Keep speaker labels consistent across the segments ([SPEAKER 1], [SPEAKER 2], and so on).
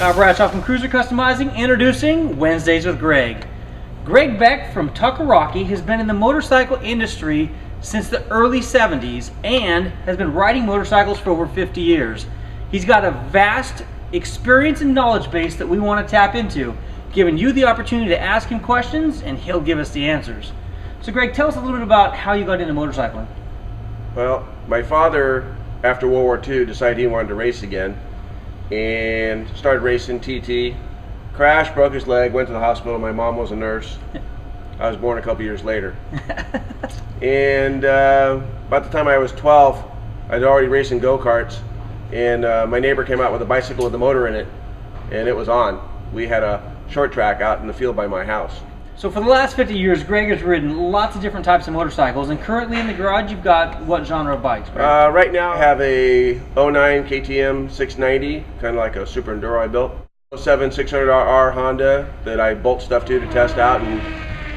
[SPEAKER 1] Bradshaw from Cruiser Customizing, introducing Wednesdays with Greg. Greg Beck from Tuckerocki has been in the motorcycle industry since the early 70s and has been riding motorcycles for over 50 years. He's got a vast experience and knowledge base that we want to tap into, giving you the opportunity to ask him questions and he'll give us the answers. So Greg, tell us a little bit about how you got into motorcycling.
[SPEAKER 2] Well, my father, after World War II, decided he wanted to race again and started racing TT. Crashed, broke his leg, went to the hospital. My mom was a nurse. I was born a couple years later. And about the time I was 12, I was already racing go-karts, and my neighbor came out with a bicycle with a motor in it, and it was on. We had a short track out in the field by my house.
[SPEAKER 1] So for the last 50 years, Greg has ridden lots of different types of motorcycles, and currently in the garage you've got what genre of bikes, Greg?
[SPEAKER 2] Right now I have a 09 KTM 690, kind of like a super enduro I built. 07 600RR Honda that I bolt stuff to test out, and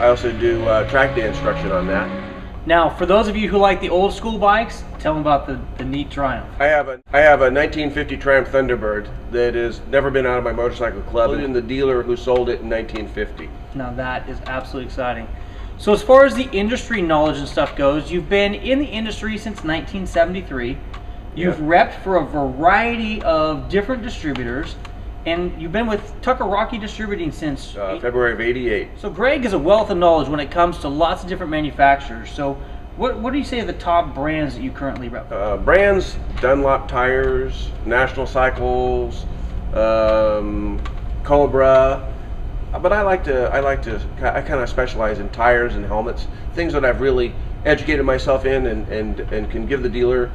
[SPEAKER 2] I also do track day instruction on that.
[SPEAKER 1] Now, for those of you who like the old school bikes, tell them about the neat Triumph.
[SPEAKER 2] I have a 1950 Triumph Thunderbird that has never been out of my motorcycle club, and the dealer who sold it in 1950.
[SPEAKER 1] Now that is absolutely exciting. So as far as the industry knowledge and stuff goes, you've been in the industry since 1973. You've repped for a variety of different distributors, and you've been with Tuckerocki Distributing since
[SPEAKER 2] February of '88.
[SPEAKER 1] So Greg is a wealth of knowledge when it comes to lots of different manufacturers. So what do you say are the top brands that you currently rep?
[SPEAKER 2] Brands: Dunlop Tires, National Cycles, Cobra. But I kind of specialize in tires and helmets, things that I've really educated myself in and can give the dealer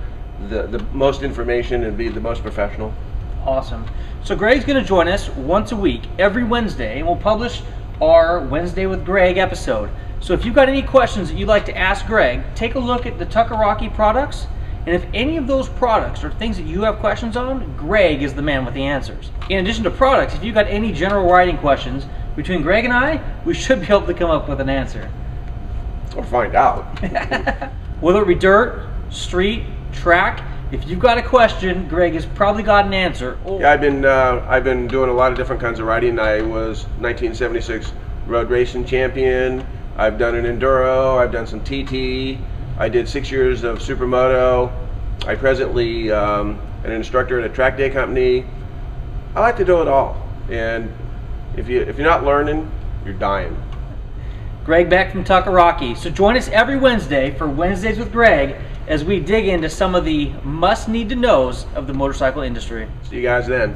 [SPEAKER 2] the most information and be the most professional.
[SPEAKER 1] Awesome. So Greg's going to join us once a week, every Wednesday, and we'll publish our Wednesday with Greg episode. So if you've got any questions that you'd like to ask Greg, take a look at the Tuckerocki products, and if any of those products are things that you have questions on, Greg is the man with the answers. In addition to products, if you've got any general riding questions, between Greg and I, we should be able to come up with an answer.
[SPEAKER 2] Or find out.
[SPEAKER 1] Whether it be dirt, street, track, if you've got a question, Greg has probably got an answer.
[SPEAKER 2] Yeah, I've been doing a lot of different kinds of riding. I was 1976 road racing champion. I've done an enduro. I've done some TT. I did 6 years of supermoto. I presently am an instructor at a track day company. I like to do it all, and if you're not learning, you're dying.
[SPEAKER 1] Greg Beck from Tuckerocki. So join us every Wednesday for Wednesdays with Greg as we dig into some of the must-need-to-knows of the motorcycle industry.
[SPEAKER 2] See you guys then.